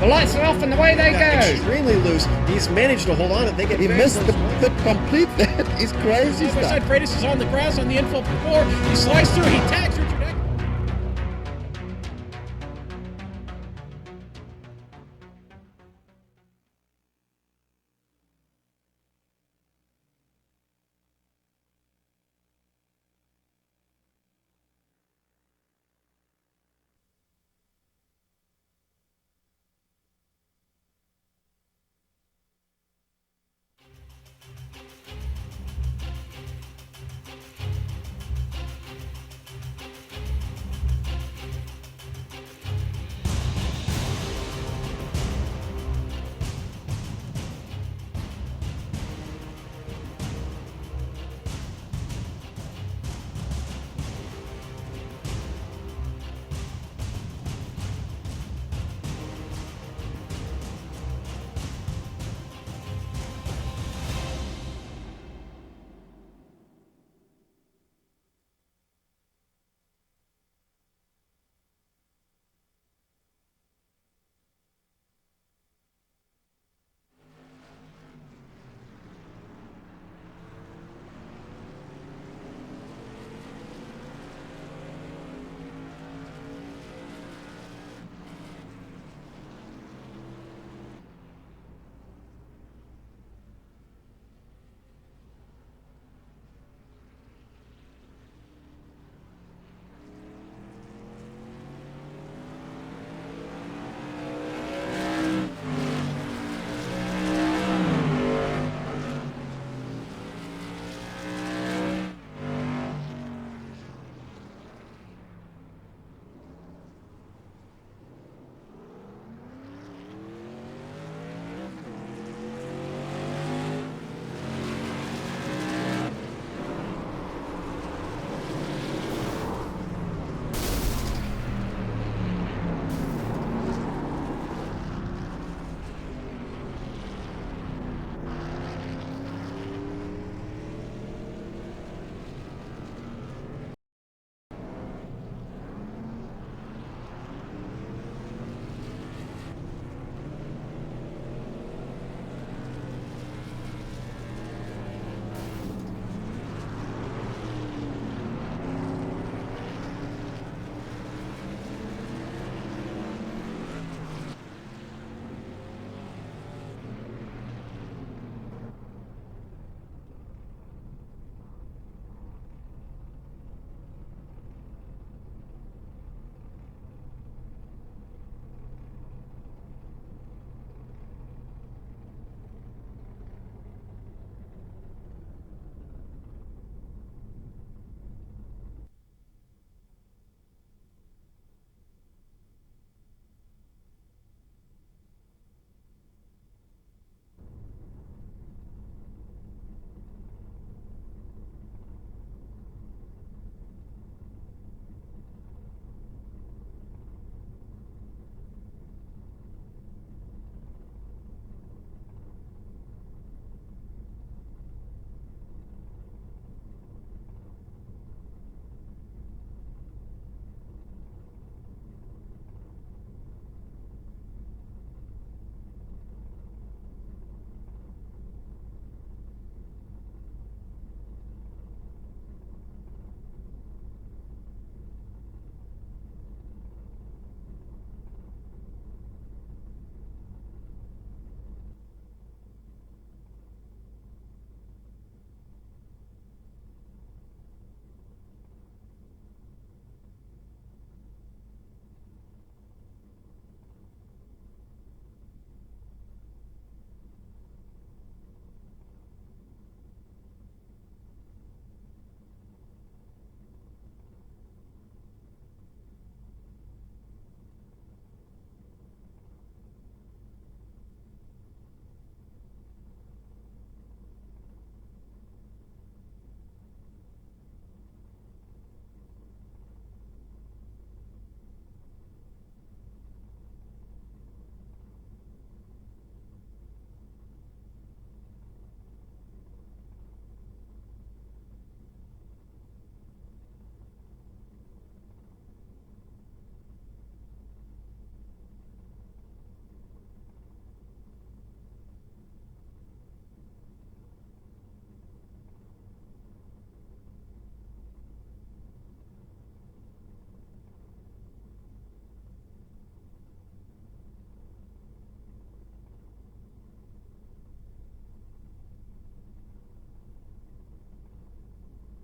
The lights are off and away they go. Extremely loose. He's managed to hold on. I think He missed the complete. He's crazy As I stuff. said, Freitas is on the grass on the infield before. He slides through. He tags Richard Eck.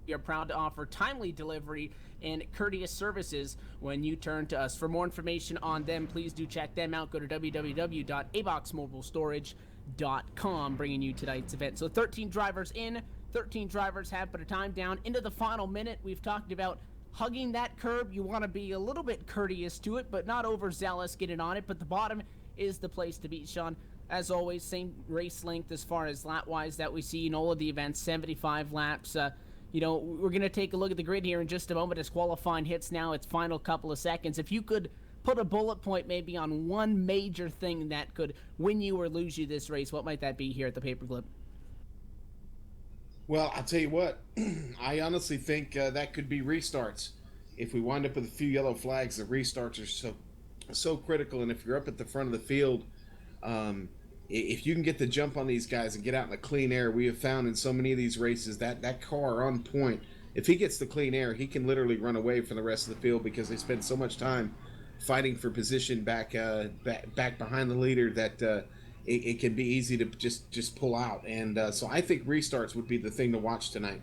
We are proud to offer timely delivery and courteous services when you turn to us. For more information on them, please do check them out. Go to www.aboxmobilestorage.com, bringing you tonight's event. So 13 drivers in, 13 drivers have put a time down. Into the final minute, we've talked about hugging that curb. You want to be a little bit courteous to it, but not overzealous getting on it. But the bottom is the place to be, Sean. As always, same race length as far as lap-wise that we see in all of the events, 75 laps. We're going to take a look at the grid here in just a moment as qualifying hits now its final couple of seconds. If you could put a bullet point maybe on one major thing that could win you or lose you this race, what might that be here at the Paperclip? Well, I'll tell you what, I honestly think that could be restarts. If we wind up with a few yellow flags, the restarts are so critical. And if you're up at the front of the field, if you can get the jump on these guys and get out in the clean air, we have found in so many of these races that car on point, if he gets the clean air, he can literally run away from the rest of the field because they spend so much time fighting for position back behind the leader that it can be easy to just pull out. And so I think restarts would be the thing to watch tonight.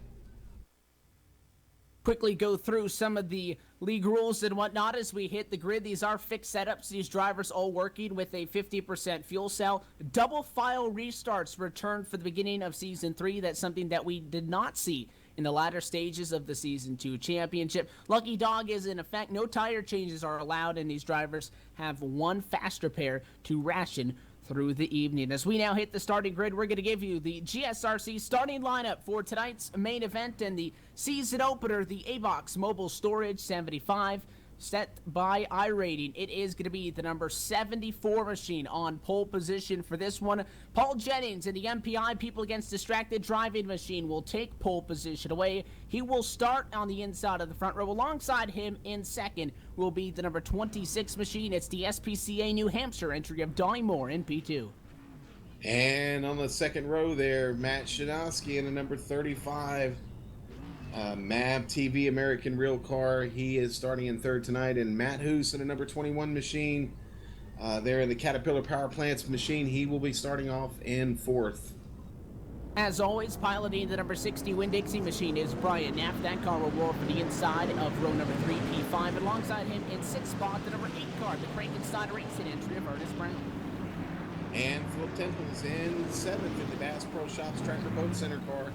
Quickly go through some of the league rules and whatnot as we hit the grid. These are fixed setups. These drivers all working with a 50% fuel cell. Double file restarts returned for the beginning of Season 3. That's something that we did not see in the latter stages of the Season 2 championship. Lucky Dog is in effect. No tire changes are allowed, and these drivers have one fast repair to ration through the evening. As we now hit the starting grid, we're going to give you the GSRC starting lineup for tonight's main event and the season opener, the ABOX Mobile Storage 75, set by iRating. It is going to be the number 74 machine on pole position for this one. Paul Jennings in the MPI People Against Distracted Driving machine will take pole position away. He will start on the inside of the front row. Alongside him in second will be the number 26 machine. It's the SPCA New Hampshire entry of Donnie Moore in P2. And on the second row there, Matt Shadowski in the number 35. MAB TV American Real Car, he is starting in third tonight. And Matt Hoos in the number 21 machine, there in the Caterpillar Power Plants machine, he will be starting off in fourth. As always, piloting the number 60 Winn-Dixie machine is Brian Knapp. That car will roll for the inside of row number 3, P5. Alongside him in sixth spot, the number 8 car, the Frankenstein Racing entry of Ernest Brown. And Phil Temple's in seventh in the Bass Pro Shops Tracker Boat Center car.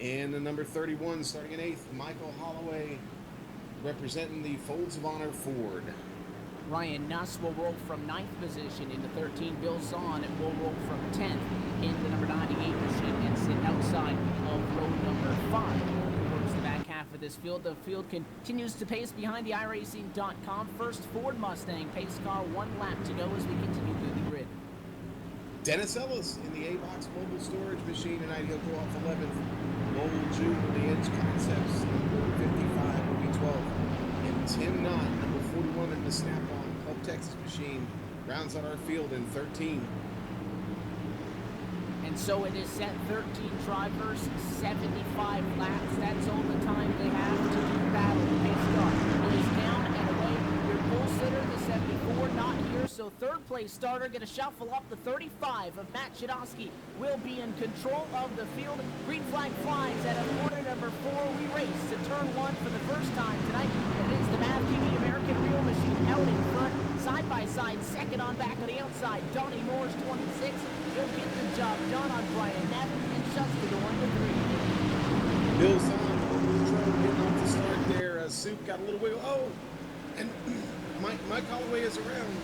And the number 31, starting in 8th, Michael Holloway, representing the Folds of Honor Ford. Ryan Nuss will roll from 9th position into 13. Bill Zahn will roll from 10th in the number 98 machine and sit outside of row number 5. Towards the back half of this field. The field continues to pace behind the iRacing.com. First Ford Mustang pace car, 1 lap to go as we continue through the grid. Dennis Ellis in the ABOX Mobile Storage machine tonight. He'll go off 11th. Lowell June in the Edge Concepts, number 55 will be 12th. And Tim Knott, number 41 in the Snap-on Club Texas machine, rounds out our field in 13. And so it is set 13 drivers, 75 laps. That's all the time they have to battle the pace car. It is down and away. Your pole sitter, the 74, not here. So third place starter going to shuffle up. The 35 of Matt Shadowski will be in control of the field. Green flag flies at corner number 4. We race to turn 1 for the first time tonight. It is the MAV TV American Real Machine out in front. Side by side, second on back on the outside. Donnie Moore's 26. He'll get the job done on Brian Knapp and shuts the door into 3. Bill Zahn, getting off the start there. Soup got a little wiggle. Oh, and Mike Holloway is around.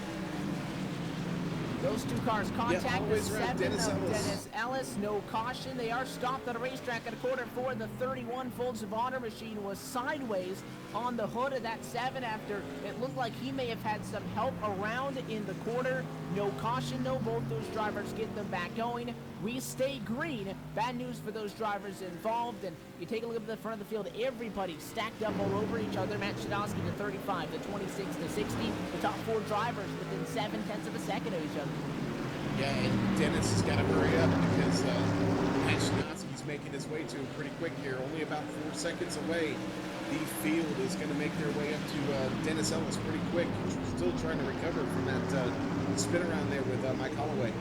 Those two cars contact the 7 Dennis of Ellis. Dennis Ellis. No caution. They are stopped at a racetrack at a quarter 4. The 31 Folds of Honor machine was sideways on the hood of that 7 after it looked like he may have had some help around in the corner. No caution, no. Both those drivers get them back going. We stay green. Bad news for those drivers involved. And you take a look at the front of the field, everybody stacked up all over each other. Matt Shadowski, the 35, the 26, the 60. The top 4 drivers within 0.7 of a second of each other. Yeah, and Dennis has got to hurry up because Matt Shadowski's making his way to him pretty quick here. Only about 4 seconds away. The field is going to make their way up to Dennis Ellis pretty quick. Still trying to recover from that spin around there with Mike Holloway.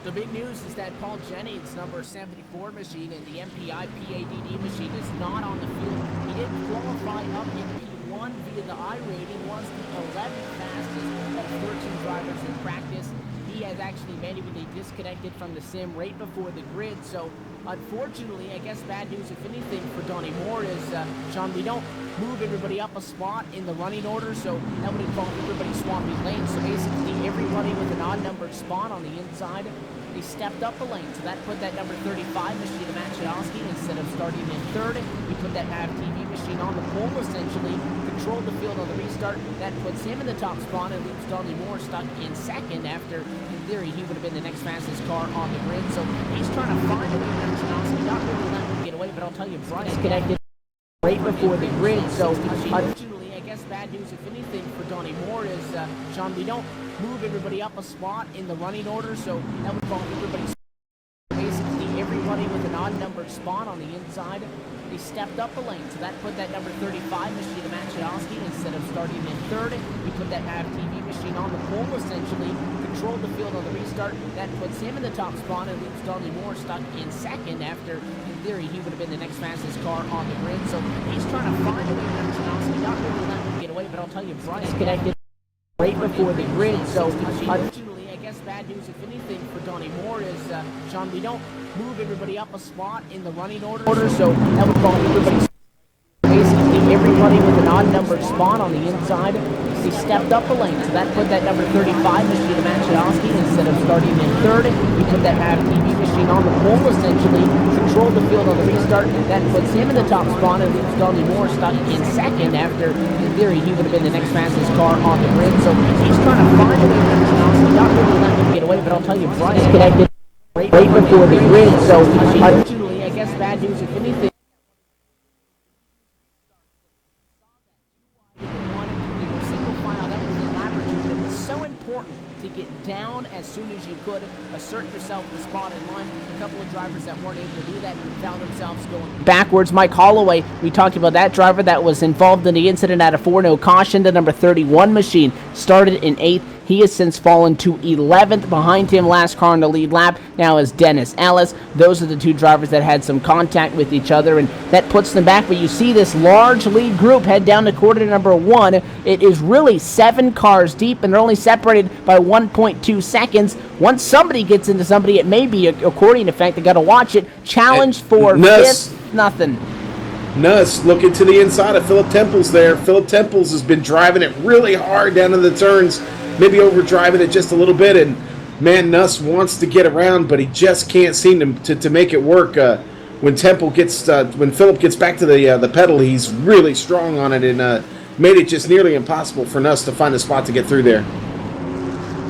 The big news is that Paul Jennings' number 74 machine and the MPI PADD machine is not on the field. He didn't qualify up in P1 via the I rating, was the 11th fastest of 13 drivers in practice. He has actually manually disconnected from the sim right before the grid, so unfortunately, I guess bad news, if anything, for Donnie Moore is, Sean, we don't move everybody up a spot in the running order, so that would involve everybody swapping lanes. So basically, everybody with an odd-numbered spot on the inside, they stepped up a lane. So that put that number 35 machine to Maciejowski. Instead of starting in third, we put that MAV TV machine on the pole, essentially, controlled the field on the restart. That puts him in the top spot and leaves Donnie Moore stuck in second after, in theory, he would have been the next fastest car on the grid. So he's trying to find a way to Maciejowski, not really letting him get away, but I'll tell you, Brian connected right before the grid, so unfortunately, I guess bad news, if anything, for Donnie Moore is, Sean, we don't move everybody up a spot in the running order, so that would involve everybody, basically everybody with an odd-numbered spot on the inside, they stepped up a lane, so that put that number 35 machine to Maciejowski. Instead of starting in third, we put that MAV TV machine on the pole, essentially, controlled the field on the restart. That puts him in the top spot and leaves Donnie Moore stuck in second after, in theory, he would have been the next fastest car on the grid. So he's trying to find a way to Maciejowski, not really letting him get away, but I'll tell you, Brian connected right before the grid, so unfortunately, I guess bad news, if anything, for Donnie Moore is, Sean, we don't move everybody up a spot in the running order, so that would involve everybody, basically everybody with an odd-numbered spot on the inside, they stepped up a lane, so that put that number 35 machine to Maciejowski. Instead of starting in third, we put that MAV TV machine on the pole, essentially, controlled the field on the restart. That puts him in the top spot and leaves Donnie Moore stuck in second after, in theory, he would have been the next fastest car on the grid. So he's trying to find a way to Maciejowski, not really letting him get away, but I'll tell you, Brian connected right before the grid, so unfortunately, I guess bad news, if anything. To get down as soon as you could, assert yourself in the spot in line. A couple of drivers that weren't able to do that and found themselves going backwards. Mike Holloway, we talked about that driver that was involved in the incident at a 4-no caution. The number 31 machine started in 8th. He has since fallen to 11th. Behind him, last car on the lead lap now is Dennis Ellis. Those are the two drivers that had some contact with each other, and that puts them back. But you see this large lead group head down to quarter number 1. It is really 7 cars deep, and they're only separated by 1.2 seconds. Once somebody gets into somebody, it may be a accordion effect. They got to watch it. Challenge for Nuss. 5th, nothing. Nuss looking to the inside of Philip Temples there. Philip Temples has been driving it really hard down in the turns, maybe overdriving it just a little bit, and man, Nuss wants to get around, but he just can't seem to make it work. When Philip gets back to the pedal, he's really strong on it, and made it just nearly impossible for Nuss to find a spot to get through there.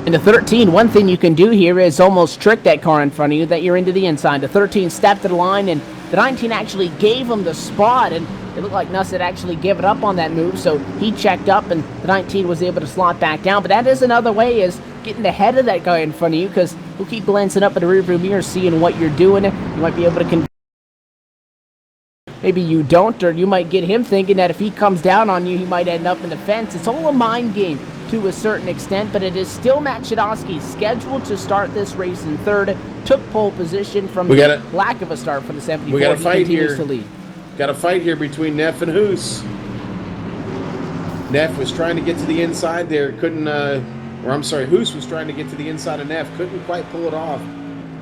In the 13, one thing you can do here is almost trick that car in front of you that you're into the inside. The 13 stepped to the line, and the 19 actually gave him the spot, and it looked like Nuss had actually given up on that move, so he checked up, and the 19 was able to slot back down. But that is another way, is getting ahead of that guy in front of you, because he'll keep glancing up at the rearview mirror, seeing what you're doing. You might be able to maybe you don't, or you might get him thinking that if he comes down on you, he might end up in the fence. It's all a mind game to a certain extent, but it is still Maciejowski scheduled to start this race in third. Took pole position from the lack of a start for the 74. We got a fight here. To lead. Got a fight here between Neff and Hoos. Neff was trying to get to the inside there, couldn't, Hoos was trying to get to the inside of Neff, couldn't quite pull it off.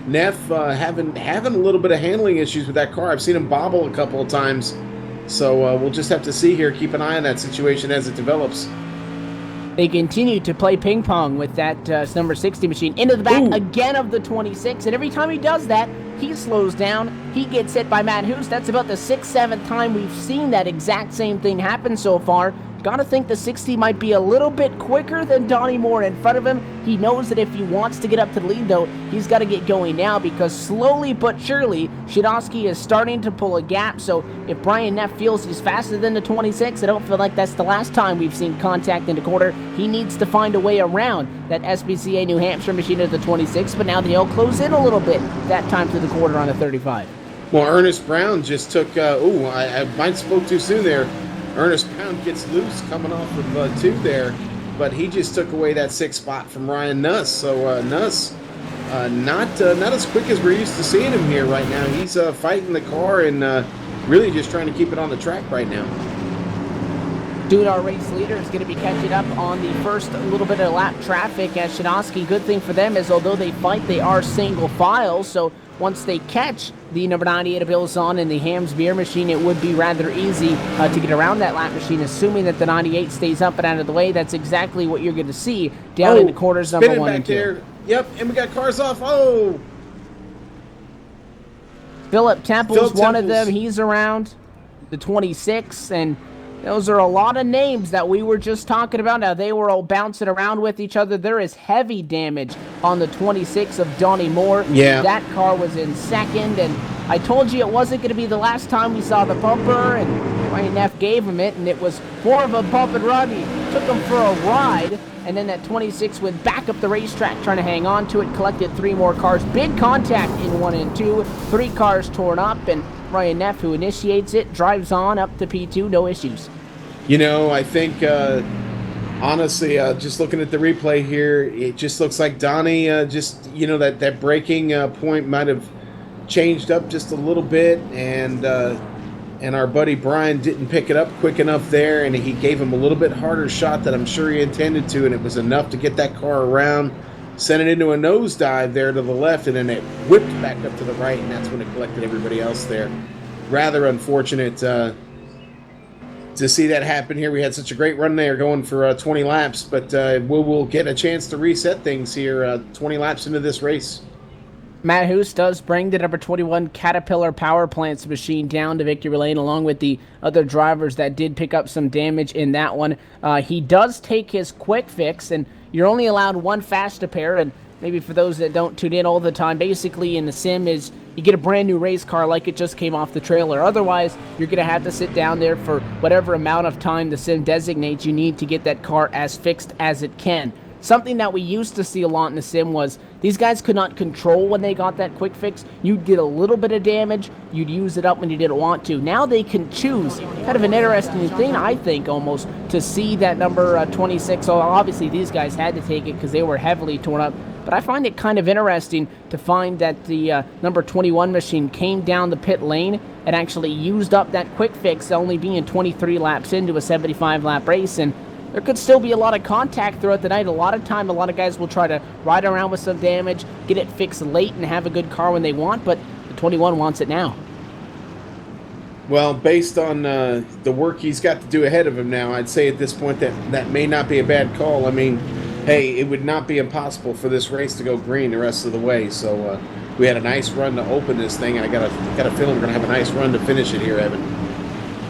Neff having a little bit of handling issues with that car. I've seen him bobble a couple of times, so we'll just have to see here. Keep an eye on that situation as it develops. They continue to play ping pong with that number 60 machine into the back again of the 26, and every time he does that, he slows down. He gets hit by Matt Hoos. That's about the 6th, 7th time we've seen that exact same thing happen so far. Gotta think the 60 might be a little bit quicker than Donnie Moore in front of him. He knows that if he wants to get up to the lead, though, he's got to get going now, because slowly but surely, Maciejowski is starting to pull a gap. So if Brian Neff feels he's faster than the 26, I don't feel like that's the last time we've seen contact in the quarter. He needs to find a way around that SPCA New Hampshire machine at the 26, but now they'll close in a little bit that time to the quarter on the 35. Well, Ernest Brown just took, I might have spoke too soon there. Ernest Brown gets loose coming off of 2 there, but he just took away that 6th spot from Ryan Nuss. So Nuss not as quick as we're used to seeing him here right now. He's fighting the car and really just trying to keep it on the track right now. Dude, our race leader is going to be catching up on the first little bit of lap traffic at Shadowski. Good thing for them is although they fight, they are single file. So once they catch the number 98 of Bilzon in the Hams beer machine, it would be rather easy to get around that lap machine, assuming that the 98 stays up and out of the way. That's exactly what you're going to see down in the quarters number 1 and 2. There. Yep, and we got cars off. Oh! Philip Temple's one of them. He's around the 26, and those are a lot of names that we were just talking about. Now, they were all bouncing around with each other. There is heavy damage on the 26 of Donnie Moore. Yeah. That car was in second, and I told you it wasn't going to be the last time we saw the bumper, and Ryan Neff gave him it, and it was more of a bump and run. He took him for a ride, and then that 26 went back up the racetrack trying to hang on to it, collected 3 more cars. Big contact in 1 and 2, 3 cars torn up, and Ryan Neff, who initiates it, drives on up to P2, no issues. You know, I think, honestly, just looking at the replay here, it just looks like Donnie that braking point might have changed up just a little bit, and our buddy Brian didn't pick it up quick enough there, and he gave him a little bit harder shot that I'm sure he intended to, and it was enough to get that car around, sent it into a nosedive there to the left, and then it whipped back up to the right, and that's when it collected everybody else there. Rather unfortunate to see that happen here. We had such a great run there going for 20 laps, but we'll get a chance to reset things here 20 laps into this race. Matt Hoos does bring the number 21 Caterpillar Power Plants machine down to victory lane along with the other drivers that did pick up some damage in that one. He does take his quick fix, and you're only allowed 1 fast pair, and maybe for those that don't tune in all the time, basically in the sim is you get a brand new race car like it just came off the trailer. Otherwise, you're going to have to sit down there for whatever amount of time the sim designates you need to get that car as fixed as it can. Something that we used to see a lot in the sim was these guys could not control when they got that quick fix. You'd get a little bit of damage, you'd use it up when you didn't want to. Now they can choose. Kind of an interesting thing, I think, almost, to see that number 26. So obviously these guys had to take it because they were heavily torn up. But I find it kind of interesting to find that the number 21 machine came down the pit lane and actually used up that quick fix, only being 23 laps into a 75-lap race. And there could still be a lot of contact throughout the night. A lot of time, a lot of guys will try to ride around with some damage, get it fixed late, and have a good car when they want, but the 21 wants it now. Well, based on the work he's got to do ahead of him now, I'd say at this point that may not be a bad call. I mean, hey, it would not be impossible for this race to go green the rest of the way. So we had a nice run to open this thing, and I got a feeling we're going to have a nice run to finish it here, Evan.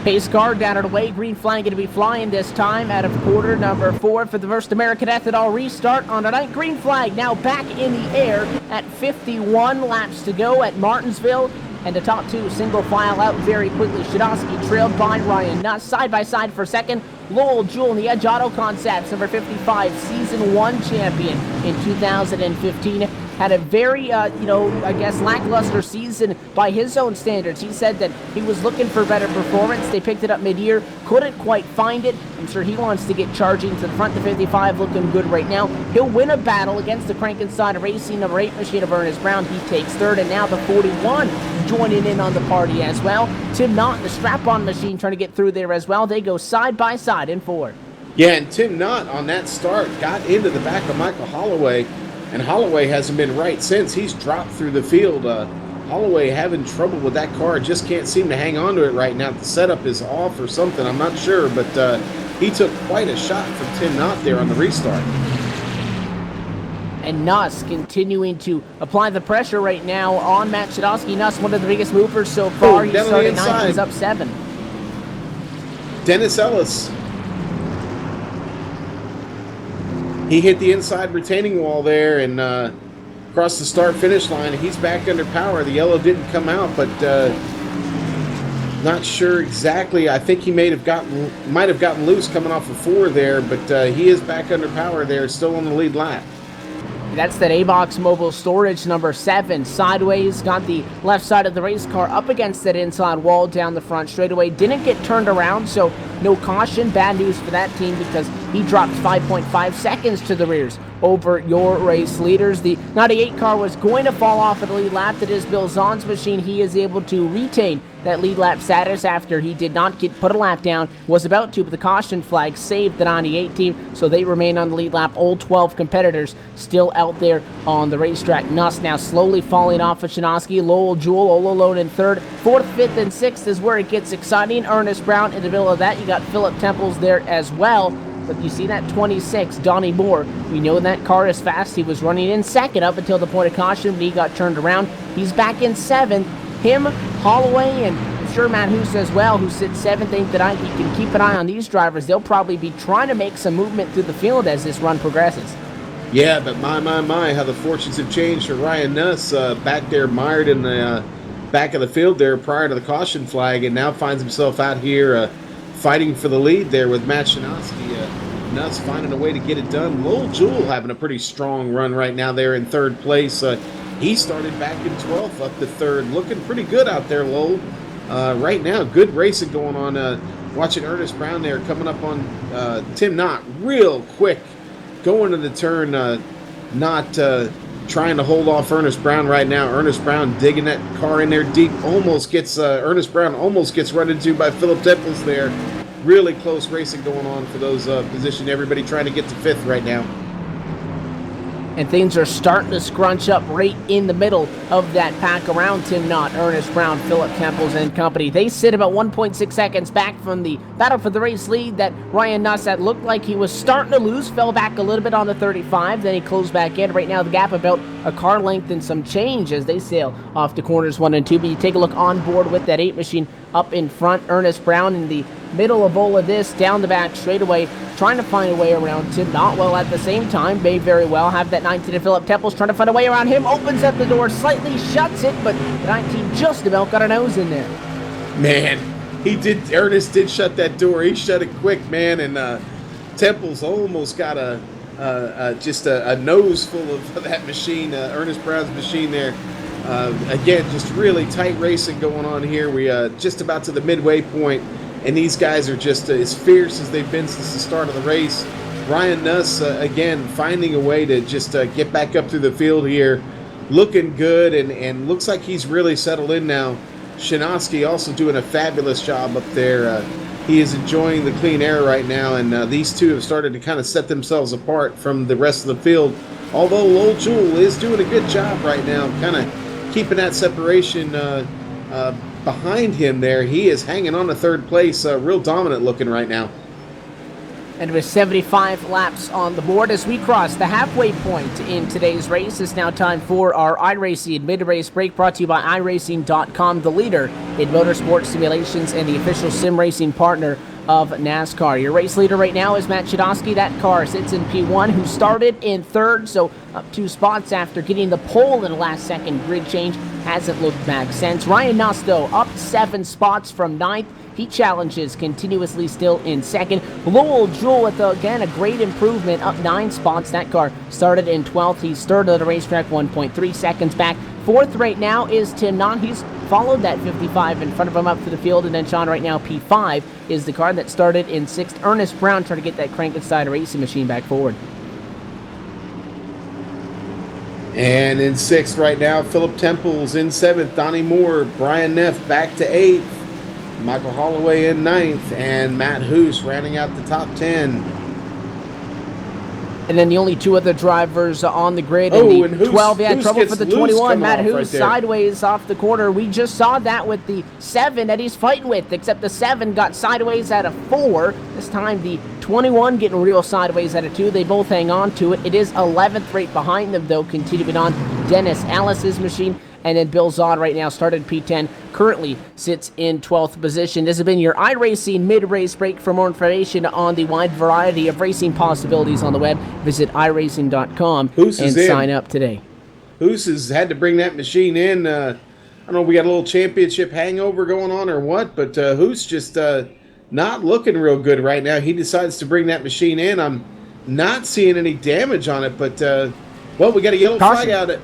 Pace car down and away. Green flag going to be flying this time out of quarter number 4 for the first American Ethanol restart on tonight. Green flag now back in the air at 51 laps to go at Martinsville. And the top 2 single file out very quickly. Shadowski trailed by Ryan Nuss. Side by side for second. Lowell Jewell in the Edge Auto Concepts, number 55, Season 1 champion in 2015. Had a very, lackluster season by his own standards. He said that he was looking for better performance. They picked it up mid-year, couldn't quite find it. I'm sure he wants to get charging to the front. The 55 looking good right now. He'll win a battle against the Crankenside Racing number 8 machine of Ernest Brown. He takes third, and now the 41 joining in on the party as well. Tim Knott, the strap-on machine, trying to get through there as well. They go side by side in 4. Yeah, and Tim Knott on that start got into the back of Michael Holloway, and Holloway hasn't been right since. He's dropped through the field. Holloway having trouble with that car, just can't seem to hang on to it right now. The setup is off or something, I'm not sure, but he took quite a shot from Tim Knott there on the restart. And Nuss continuing to apply the pressure right now on Matt Shadowski. Nuss, one of the biggest movers so far. He started 9, he's up 7. Dennis Ellis. He hit the inside retaining wall there and across the start-finish line. He's back under power. The yellow didn't come out, but not sure exactly. I think he might have gotten loose coming off of 4 there, but he is back under power there, still on the lead lap. That's that A-Box Mobile Storage number 7. Sideways, got the left side of the race car up against that inside wall down the front straightaway. Didn't get turned around, so no caution. Bad news for that team because he dropped 5.5 seconds to the rears. over your race leaders. The 98 car was going to fall off at the lead lap. That is Bill Zahn's machine. He is able to retain that lead lap status after he did not put a lap down, was about to, but the caution flag saved the 98 team, so they remain on the lead lap. All 12 competitors still out there on the racetrack. Nuss now slowly falling off of Shinoski. Lowell Jewell all alone in third. Fourth, fifth, and sixth is where it gets exciting. Ernest Brown in the middle of that. You got Philip Temples there as well. But you see that 26, Donnie Moore. We know that car is fast. He was running in second up until the point of caution, but he got turned around. He's back in seventh. Him, Holloway, and I'm sure Matt Hoos as well, who sits seventh, eighth, and ninth. You can keep an eye on these drivers. They'll probably be trying to make some movement through the field as this run progresses. Yeah, but my, how the fortunes have changed for Ryan Nuss, back there mired in the back of the field there prior to the caution flag, and now finds himself out here fighting for the lead there with Matt Shinoski. Nuss finding a way to get it done. Lowell Jewell having a pretty strong run right now there in third place. He started back in 12th up to third. Looking pretty good out there, Lowell. Right now, good racing going on. Watching Ernest Brown there coming up on Tim Knott real quick. Going to the turn, not trying to hold off Ernest Brown right now. Ernest Brown digging that car in there deep. Almost gets, Ernest Brown almost gets run into by Philip Temples there. Really close racing going on for those positions. Everybody trying to get to fifth right now. And things are starting to scrunch up right in the middle of that pack around Tim Knott, Ernest Brown, Philip Temples, and company. They sit about 1.6 seconds back from the battle for the race lead that Ryan Nuss had looked like he was starting to lose, fell back a little bit on the 35, then he closed back in. Right now the gap about a car length and some change as they sail off to corners 1 and 2. But you take a look on board with that 8 machine up in front. Ernest Brown in the middle of all of this, down the back straightaway, trying to find a way around Tim Knott. Well, at the same time, may very well have that 19 to Philip Temples trying to find a way around him. Opens up the door, slightly shuts it, but the 19 just about got a nose in there. Man, Ernest did shut that door. He shut it quick, man, and Temples almost got just a nose full of that machine, Ernest Brown's machine there. Again, just really tight racing going on here. We just about to the midway point, and these guys are just as fierce as they've been since the start of the race. Ryan Nuss, again, finding a way to just get back up through the field here. Looking good, and looks like he's really settled in now. Shinoski also doing a fabulous job up there. He is enjoying the clean air right now, and these two have started to kind of set themselves apart from the rest of the field. Although Lowell Jewell is doing a good job right now, kind of keeping that separation behind him there. He is hanging on to third place, real dominant looking right now. And with 75 laps on the board as we cross the halfway point in today's race, it's now time for our iRacing mid-race break, brought to you by iRacing.com, the leader in motorsport simulations and the official sim racing partner of NASCAR. Your race leader right now is Matt Shinoski. That car sits in P1, who started in third, so up 2 spots after getting the pole in the last-second grid change. Hasn't looked back since. Ryan Nuss, though, up 7 spots from 9th. He challenges continuously still in second. Lowell Jewell with, again, a great improvement, up 9 spots. That car started in 12th. He's third of the racetrack, 1.3 seconds back. Fourth right now is Tim Knott. He's followed that 55 in front of him up to the field. And then Sean right now, P5 is the car that started in 6th. Ernest Brown trying to get that Crankenside racing machine back forward. And in 6th right now, Philip Temples. In 7th, Donnie Moore. Brian Neff back to 8th. Michael Holloway in 9th, and Matt Hoos rounding out the top 10. And then the only 2 other drivers on the grid. Oh, in the 12, yeah, trouble for the 21. Matt Hoos sideways off the corner. We just saw that with the 7 that he's fighting with, except the 7 got sideways at a 4. This time the 21 getting real sideways at a 2. They both hang on to it. It is 11th right behind them, though, continuing on Dennis Ellis's machine. And then Bill Zahn right now started P10, currently sits in 12th position. This has been your iRacing mid-race break. For more information on the wide variety of racing possibilities on the web, visit iRacing.com and sign up today. Hoos has had to bring that machine in. I don't know if we got a little championship hangover going on or what, but Hoos just not looking real good right now. He decides to bring that machine in. I'm not seeing any damage on it, but, well, we got a yellow flag out it.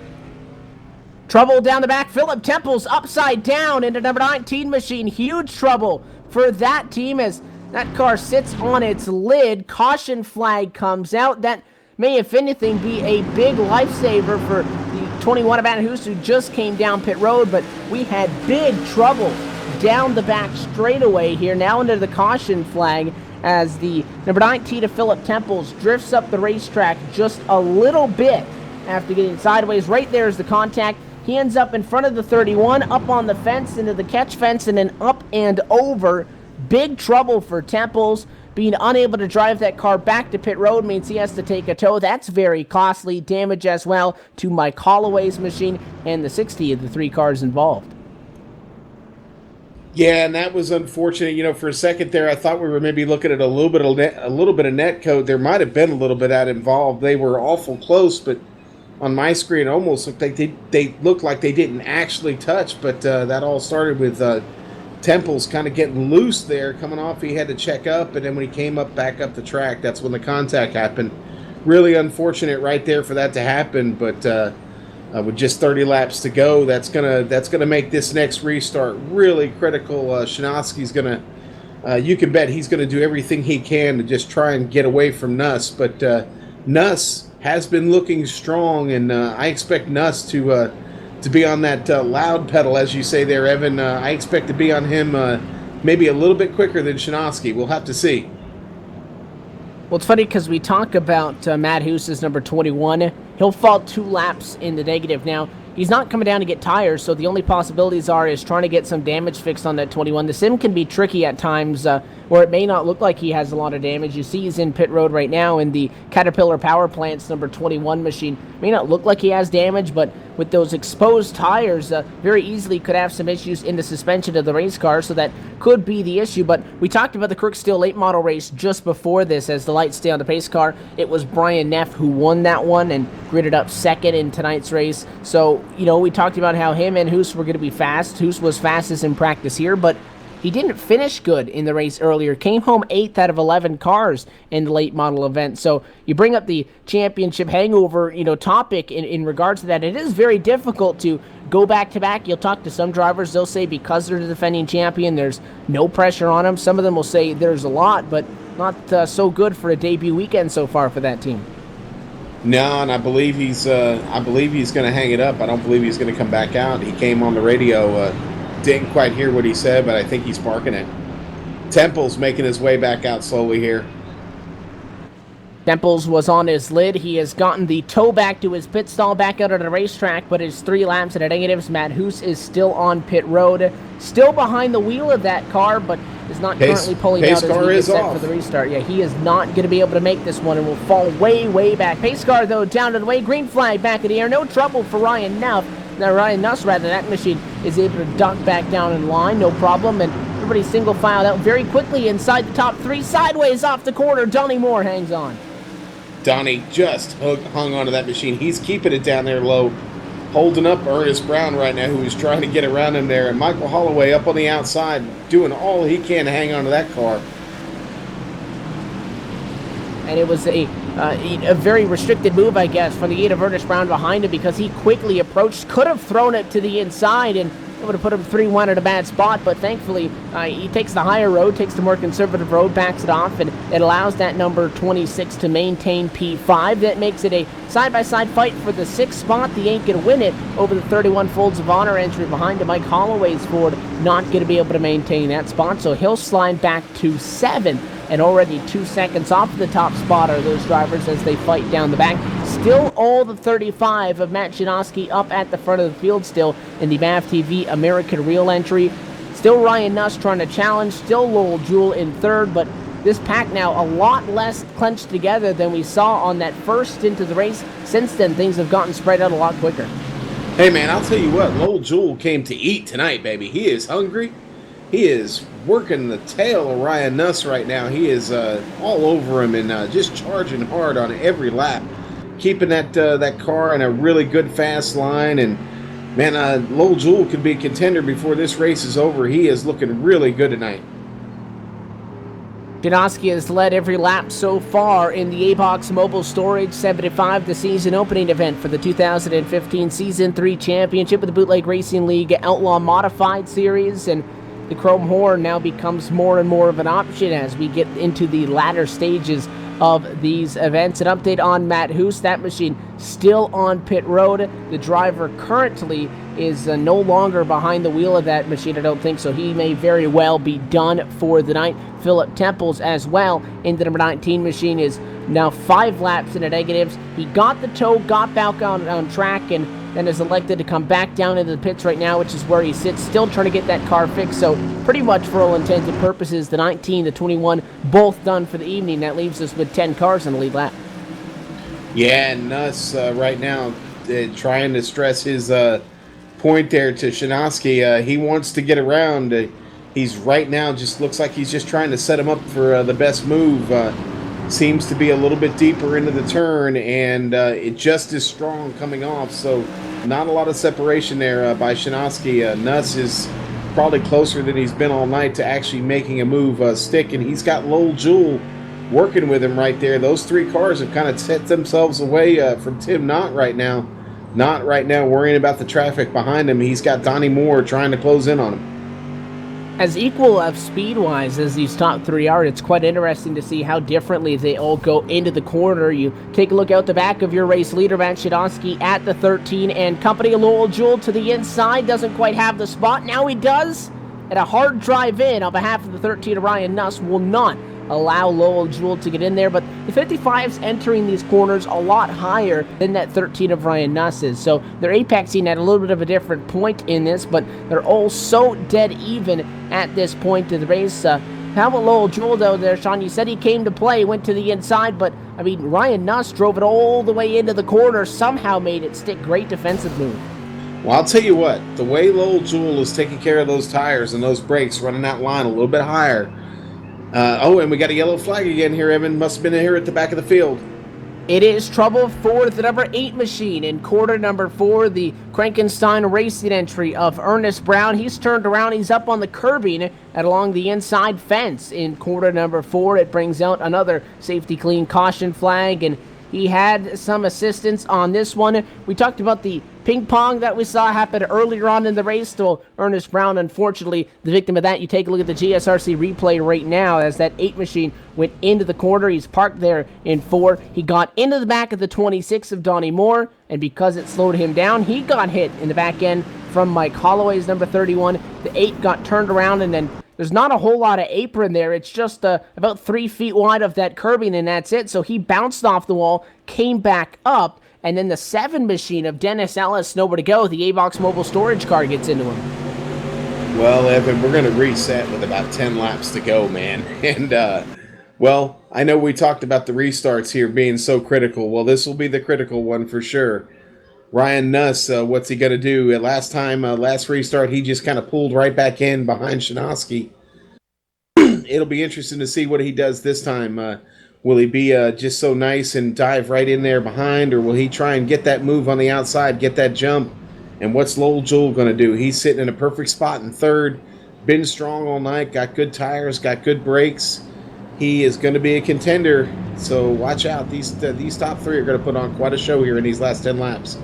Trouble down the back. Philip Temples upside down into number 19 machine. Huge trouble for that team as that car sits on its lid. Caution flag comes out. That may, if anything, be a big lifesaver for the 21 of Matt who just came down pit road, but we had big trouble down the back straightaway here, now under the caution flag, as the number 19 of Philip Temples drifts up the racetrack just a little bit after getting sideways. Right there is the contact. He ends up in front of the 31, up on the fence, into the catch fence, and then up and over. Big trouble for Temples. Being unable to drive that car back to pit road means he has to take a tow. That's very costly. Damage as well to Mike Holloway's machine and the 60 of the 3 cars involved. Yeah, and that was unfortunate. You know, for a second there, I thought we were maybe looking at a little bit of net code. There might have been a little bit of that involved. They were awful close, but on my screen, it almost looked like they looked like they didn't actually touch. But that all started with Temples kind of getting loose there, coming off. He had to check up, and then when he came back up the track, that's when the contact happened. Really unfortunate right there for that to happen, but with just 30 laps to go, that's gonna make this next restart really critical. Shinosky's gonna, you can bet he's gonna do everything he can to just try and get away from Nuss. But Nuss has been looking strong, and I expect Nuss to be on that loud pedal, as you say there, Evan. I expect to be on him maybe a little bit quicker than Shinosky. We'll have to see. Well, it's funny because we talk about Matt Huse's number 21. He'll fall 2 laps in the negative. Now, he's not coming down to get tires, so the only possibilities is trying to get some damage fixed on that 21. The sim can be tricky at times where it may not look like he has a lot of damage. You see he's in pit road right now in the Caterpillar Power Plant's number 21 machine. May not look like he has damage, but with those exposed tires, very easily could have some issues in the suspension of the race car, so that could be the issue. But we talked about the Crooksteel late model race just before this as the lights stay on the pace car. It was Brian Neff who won that one and gridded up second in tonight's race. So, you know, we talked about how him and Hoos were going to be fast. Hoos was fastest in practice here, but he didn't finish good in the race earlier. Came home 8th out of 11 cars in the late model event. So you bring up the championship hangover, topic in regards to that. It is very difficult to go back-to-back. You'll talk to some drivers. They'll say because they're the defending champion, there's no pressure on them. Some of them will say there's a lot, but not so good for a debut weekend so far for that team. No, and I believe he's going to hang it up. I don't believe he's going to come back out. He came on the radio. Didn't quite hear what he said, but I think he's parking it. Temple's making his way back out slowly here. Temples was on his lid. He has gotten the tow back to his pit stall back out of the racetrack, but it's 3 laps at a negatives. Matt Hoos is still on pit road, still behind the wheel of that car, but is not currently pulling out as we get set for the restart. Yeah, he is not going to be able to make this one and will fall way, way back. Pace car, though, down to the way. Green flag back in the air. No trouble for Ryan Nuss. Ryan Nuss, rather, that machine is able to duck back down in line, no problem, and everybody single filed out very quickly inside the top 3, sideways off the corner. Donnie Moore hangs on. Donnie just hung onto that machine. He's keeping it down there low, holding up Ernest Brown right now, who is trying to get around him there, and Michael Holloway up on the outside doing all he can to hang onto that car. And it was a very restricted move, I guess, from the gate of Ernest Brown behind him, because he quickly approached, could have thrown it to the inside, and it would have put him 3-1 at a bad spot, but thankfully he takes the higher road, takes the more conservative road, backs it off, and it allows that number 26 to maintain P5. That makes it a side-by-side fight for the 6th spot. The ain't going to win it over the 31 Folds of Honor entry behind him. Mike Holloway's Ford not going to be able to maintain that spot, so he'll slide back to 7th. And already 2 seconds off the top spot are those drivers as they fight down the back. Still all the 35 of Matt Shinosky up at the front of the field still in the MAV TV American Real entry. Still Ryan Nuss trying to challenge. Still Lowell Jewell in 3rd, but this pack now a lot less clenched together than we saw on that first stint of the race. Since then, things have gotten spread out a lot quicker. Hey, man, I'll tell you what. Lowell Jewell came to eat tonight, baby. He is hungry. He is working the tail of Ryan Nuss right now. He is all over him and just charging hard on every lap, keeping that car in a really good fast line. And man, Lowell Jewell could be a contender before this race is over. He is looking really good tonight. Shinosky has led every lap so far in the ABOX Mobile Storage 75, the season opening event for the 2015 Season 3 Championship of the Bootleg Racing League Outlaw Modified Series. And the Chrome Horn now becomes more and more of an option as we get into the latter stages of these events. An update on Matt Hoos, that machine still on pit road. The driver currently is no longer behind the wheel of that machine, I don't think, so he may very well be done for the night. Philip Temples as well in the number 19 machine is now 5 laps in the negatives. He got the tow, got back on track, and then is elected to come back down into the pits right now, which is where he sits, still trying to get that car fixed. So pretty much for all intents and purposes, the 19, the 21, both done for the evening. That leaves us with 10 cars in the lead lap. Yeah, and Nuss right now trying to stress his point there to Shinosky. He wants to get around. He's right now just looks like he's just trying to set him up for the best move. Seems to be a little bit deeper into the turn, and it just is strong coming off. So not a lot of separation there by Shinosky. Nuss is probably closer than he's been all night to actually making a move stick, and he's got Lowell Jewell working with him right there. Those 3 cars have kind of set themselves away from Tim Knott right now. Not right now worrying about the traffic behind him. He's got Donnie Moore trying to close in on him. As equal of speed-wise as these top 3 are, it's quite interesting to see how differently they all go into the corner. You take a look out the back of your race leader, Matt Shinosky, at the 13, and company Lowell Jewell to the inside. Doesn't quite have the spot. Now he does. And a hard drive in on behalf of the 13 of Ryan Nuss will not allow Lowell Jewell to get in there, but the 55's entering these corners a lot higher than that 13 of Ryan Nuss is. So they're apexing at a little bit of a different point in this, but they're all so dead even at this point of the race. How about Lowell Jewell, though, there, Sean? You said he came to play, went to the inside, but, I mean, Ryan Nuss drove it all the way into the corner, somehow made it stick. Great defensive move. Well, I'll tell you what, the way Lowell Jewell is taking care of those tires and those brakes, running that line a little bit higher. And we got a yellow flag again here, Evan. Must have been here at the back of the field. It is trouble for the number 8 machine in quarter number 4, the Krankenstein Racing entry of Ernest Brown. He's turned around. He's up on the curbing and along the inside fence in quarter number 4. It brings out another safety clean caution flag, and he had some assistance on this one. We talked about the ping pong that we saw happen earlier on in the race. Still, Ernest Brown, unfortunately, the victim of that. You take a look at the GSRC replay right now as that 8 machine went into the corner. He's parked there in 4. He got into the back of the 26 of Donnie Moore, and because it slowed him down, he got hit in the back end from Mike Holloway's number 31. The 8 got turned around, and then there's not a whole lot of apron there. It's just about 3 feet wide of that curbing, and that's it. So he bounced off the wall, came back up, and then the 7 machine of Dennis Ellis, nowhere to go. The A-Box mobile storage car gets into him. Well, Evan, we're going to reset with about 10 laps to go, man. And, well, I know we talked about the restarts here being so critical. Well, this will be the critical one for sure. Ryan Nuss, what's he going to do? Last restart, he just kind of pulled right back in behind Shinosky. It'll be interesting to see what he does this time. Will he be just so nice and dive right in there behind, or will he try and get that move on the outside, get that jump? And what's Lowell Jewell going to do? He's sitting in a perfect spot in 3rd, been strong all night, got good tires, got good brakes. He is going to be a contender, so watch out. These top 3 are going to put on quite a show here in these last 10 laps.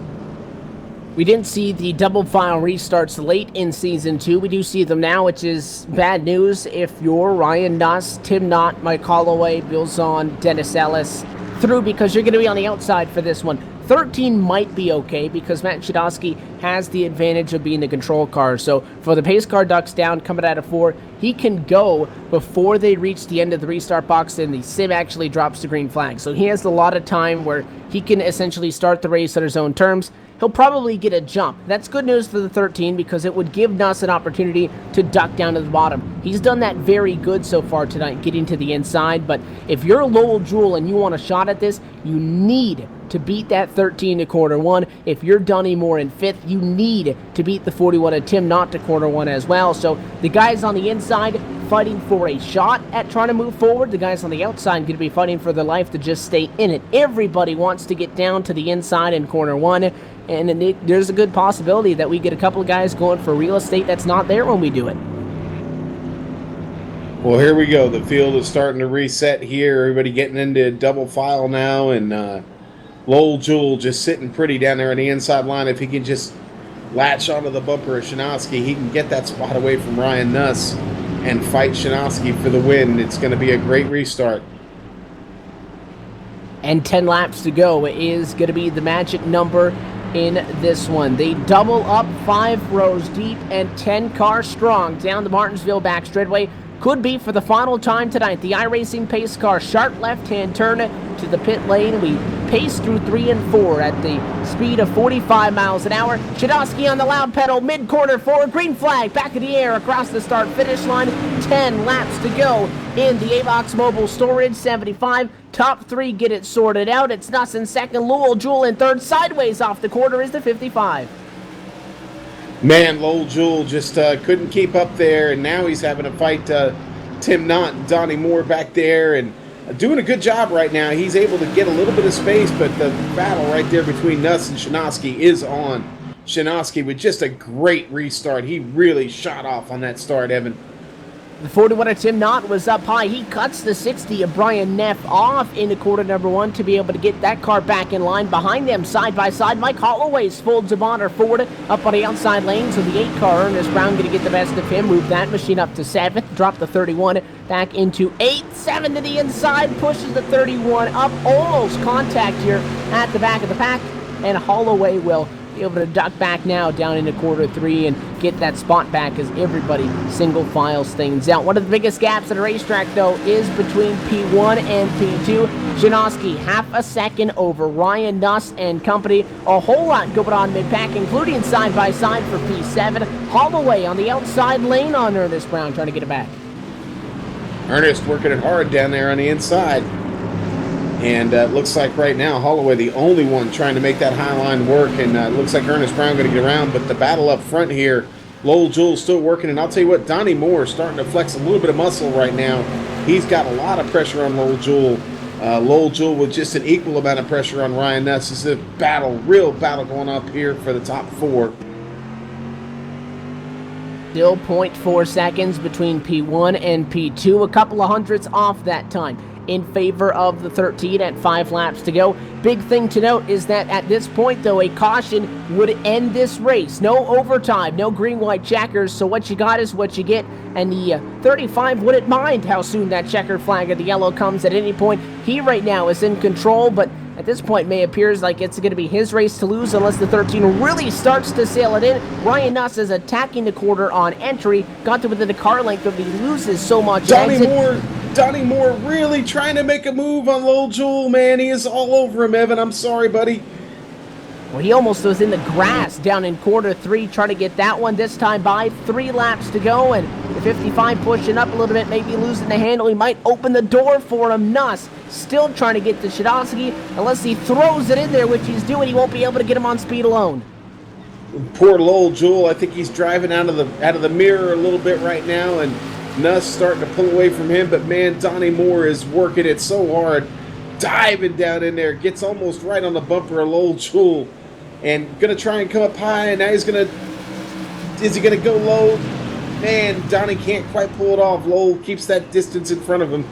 We didn't see the double file restarts late in Season 2. We do see them now, which is bad news if you're Ryan Nuss, Tim Knott, Mike Holloway, Bill Zahn, Dennis Ellis through, because you're going to be on the outside for this one. 13 might be okay because Matt Shinosky has the advantage of being the control car. So for the pace car ducks down, coming out of 4, he can go before they reach the end of the restart box and the sim actually drops the green flag. So he has a lot of time where he can essentially start the race on his own terms. He'll probably get a jump. That's good news for the 13 because it would give Nuss an opportunity to duck down to the bottom. He's done that very good so far tonight, getting to the inside. But if you're Lowell Jewell and you want a shot at this, you need to beat that 13 to quarter 1. If you're Donnie Moore in 5th, you need to beat the 41 of Tim Knott to quarter 1 as well. So the guys on the inside fighting for a shot at trying to move forward. The guys on the outside going to be fighting for their life to just stay in it. Everybody wants to get down to the inside in corner 1. And there's a good possibility that we get a couple of guys going for real estate that's not there when we do it. Well, here we go. The field is starting to reset here. Everybody getting into double file now. And Lowell Jewell just sitting pretty down there on the inside line. If he can just latch onto the bumper of Shinosky, he can get that spot away from Ryan Nuss and fight Shinosky for the win. It's going to be a great restart. And 10 laps to go is going to be the magic number in this one. They double up 5 rows deep and 10 cars strong down the Martinsville back straightaway. Could be for the final time tonight. The iRacing pace car, sharp left-hand turn to the pit lane. We pace through 3 and 4 at the speed of 45 miles an hour. Shadowski on the loud pedal, mid-corner forward, green flag, back in the air across the start-finish line. 10 laps to go in the AVOX Mobile Storage 75. Top 3 get it sorted out. It's Nuss in second, Lowell Jewell in third. Sideways off the quarter is the 55. Man, Lowell Jewell just couldn't keep up there, and now he's having to fight Tim Knott and Donnie Moore back there, and doing a good job right now. He's able to get a little bit of space, but the battle right there between Nuss and Shanoski is on. Shanoski with just a great restart. He really shot off on that start, Evan. The 41 of Tim Knott was up high. He cuts the 60 of Brian Neff off into quarter number 1 to be able to get that car back in line. Behind them, side by side, Mike Holloway's folds of honor forward up on the outside lane. So the 8 car, Ernest Brown, going to get the best of him. Move that machine up to 7th. Drop the 31 back into 8th. 7 to the inside. Pushes the 31 up. Almost contact here at the back of the pack. And Holloway will be able to duck back now down into quarter 3 and get that spot back as everybody single files things out. One of the biggest gaps at a racetrack, though, is between P1 and P2. Janoski, half a second over Ryan Nuss and company. A whole lot going on mid-pack, including side-by-side for P7. Holloway on the outside lane on Ernest Brown, trying to get it back. Ernest working it hard down there on the inside. And it looks like right now Holloway the only one trying to make that high line work, and it looks like Ernest Brown going to get around, but the battle up front here, Lowell Jewell still working, and I'll tell you what, Donnie Moore is starting to flex a little bit of muscle right now. He's got a lot of pressure on Lowell Jewell. Lowell Jewell with just an equal amount of pressure on Ryan Nuss. This is a battle, real battle going up here for the top 4. Still 0.4 seconds between P1 and P2, a couple of hundredths off that time in favor of the 13 at 5 laps to go. Big thing to note is that at this point, though, a caution would end this race. No overtime, no green-white checkers, so what you got is what you get, and the 35 wouldn't mind how soon that checkered flag of the yellow comes at any point. He right now is in control, but at this point may appears like it's going to be his race to lose unless the 13 really starts to sail it in. Ryan Nuss is attacking the quarter on entry, got to within a car length, but he loses so much. Donnie Moore really trying to make a move on Lowell Jewell, man. He is all over him, Evan. I'm sorry, buddy. Well, he almost was in the grass down in quarter 3, trying to get that one this time by. 3 laps to go, and the 55 pushing up a little bit, maybe losing the handle. He might open the door for him. Nuss still trying to get to Shadowski. Unless he throws it in there, which he's doing, he won't be able to get him on speed alone. Poor Lowell Jewell. I think he's driving out of the mirror a little bit right now, and Nuss starting to pull away from him, but man, Donnie Moore is working it so hard, diving down in there, gets almost right on the bumper of Lowell Jewell, and gonna try and come up high, and now is he gonna go low? Man, Donnie can't quite pull it off. Lowell keeps that distance in front of him.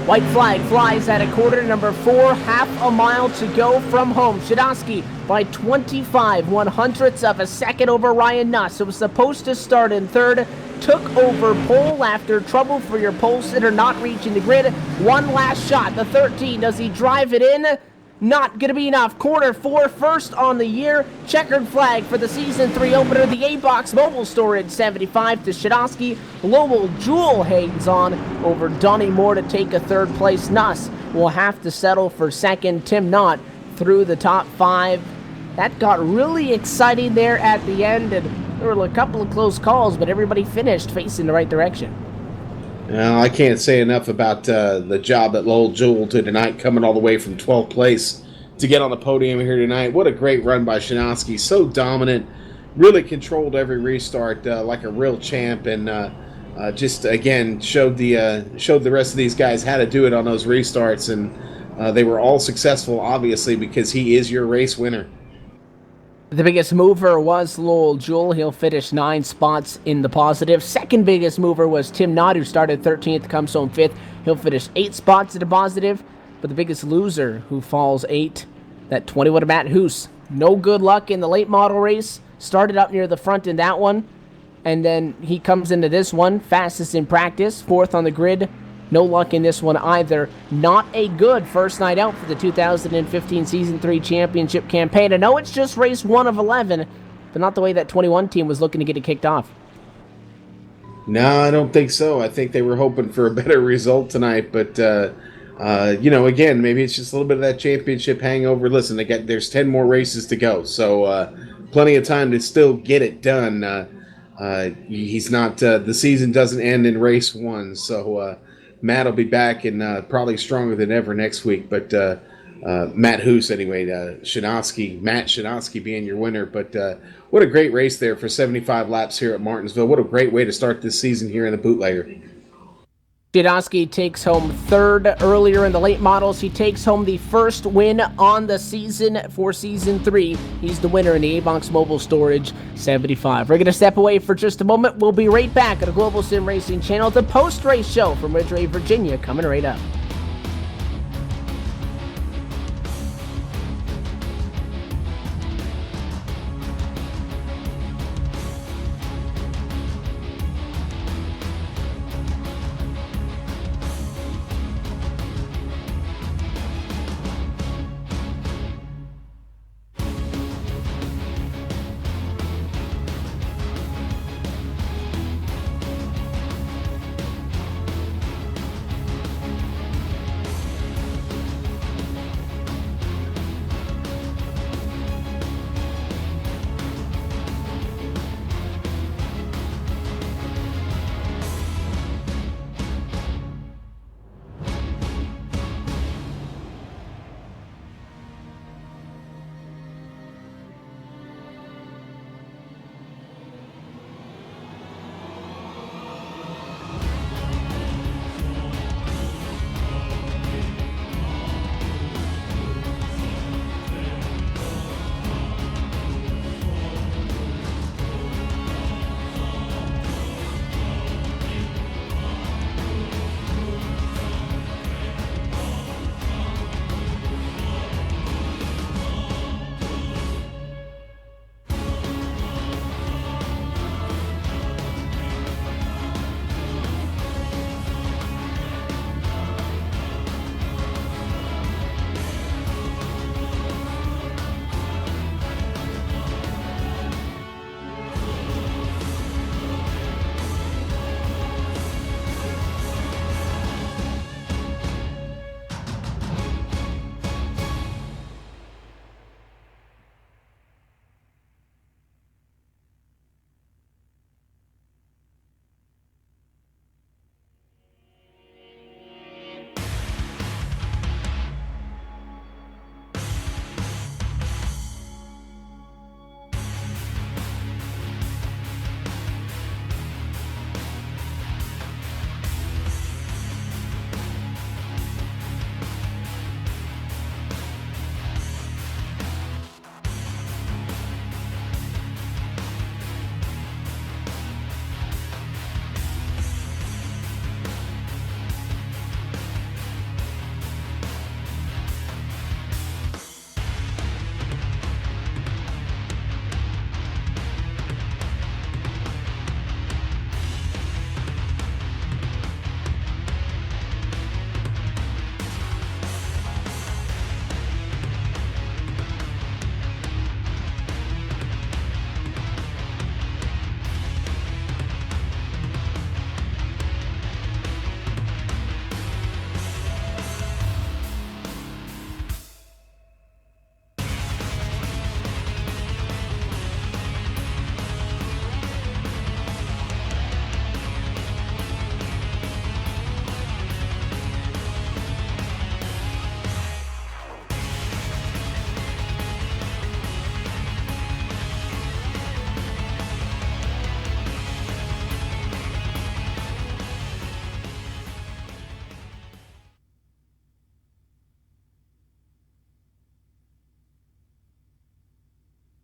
White flag flies at a quarter, number 4, half a mile to go from home. Shadowski by 25 100ths of a second over Ryan Nuss. It was supposed to start in third, took over pole after trouble for your pole sitter not reaching the grid. One last shot, the 13, does he drive it in? Not going to be enough. Quarter 4, first on the year. Checkered flag for the Season 3 opener. The A-Box Mobile Storage 75 to Shadowski. Lowell Jewell hangs on over Donnie Moore to take a third place. Nuss will have to settle for second. Tim Knott through the top 5. That got really exciting there at the end, and there were a couple of close calls, but everybody finished facing the right direction. Well, I can't say enough about the job that Lowell Jewell did tonight, coming all the way from 12th place to get on the podium here tonight. What a great run by Shanoski. So dominant, really controlled every restart like a real champ, and just, again, showed the rest of these guys how to do it on those restarts, and they were all successful, obviously, because he is your race winner. The biggest mover was Lowell Jewell. He'll finish 9 spots in the positive. Second biggest mover was Tim Knott, who started 13th, comes home 5th. He'll finish 8 spots in the positive. But the biggest loser, who falls 8, that 21 of Matt Hoos. No good luck in the late model race. Started up near the front in that one. And then he comes into this one, fastest in practice, 4th on the grid. No luck in this one either. Not a good first night out for the 2015 Season 3 Championship campaign. I know it's just race 1 of 11, but not the way that 21 team was looking to get it kicked off. No, I don't think so. I think they were hoping for a better result tonight, but again, maybe it's just a little bit of that championship hangover. Listen, there's 10 more races to go, so plenty of time to still get it done. He's not. The season doesn't end in race 1, so Matt will be back and probably stronger than ever next week. But Matt Hoos, anyway, Matt Shinaski being your winner, but. What a great race there for 75 laps here at Martinsville. What a great way to start this season here in the Bootlegger. Shinaski takes home third earlier in the late models. He takes home the first win on the season for Season 3. He's the winner in the A-Box Mobile Storage 75. We're going to step away for just a moment. We'll be right back at the Global Sim Racing Channel. The post-race show from Ridgeway, Virginia, coming right up.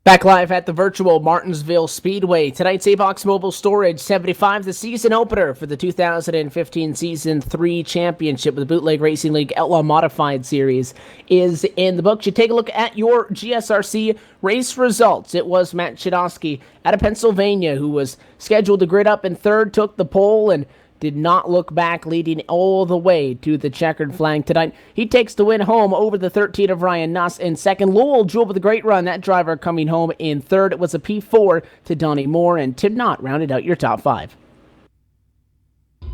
Back live at the virtual Martinsville Speedway. Tonight's A-Box Mobile Storage 75, the season opener for the 2015 Season 3 Championship with the Bootleg Racing League Outlaw Modified Series is in the books. You take a look at your GSRC race results. It was Matt Shinaski out of Pennsylvania who was scheduled to grid up in third, took the pole, and did not look back, leading all the way to the checkered flag tonight. He takes the win home over the 13 of Ryan Nuss in second. Lowell Jewell with a great run. That driver coming home in third. It was a P4 to Donnie Moore, and Tim Knott rounded out your top 5.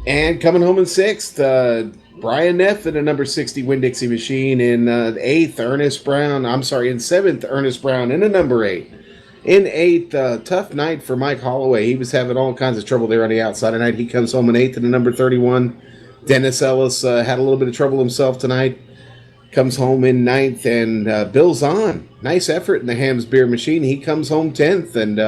And coming home in sixth, Brian Neff in a number 60 Winn-Dixie machine. In eighth, in seventh, Ernest Brown in a number 8. In eighth, tough night for Mike Holloway. He was having all kinds of trouble there on the outside tonight. He comes home in eighth in a number 31. Dennis Ellis had a little bit of trouble himself tonight. Comes home in ninth. And Bill Zahn, nice effort in the Hams Beer Machine. He comes home 10th. And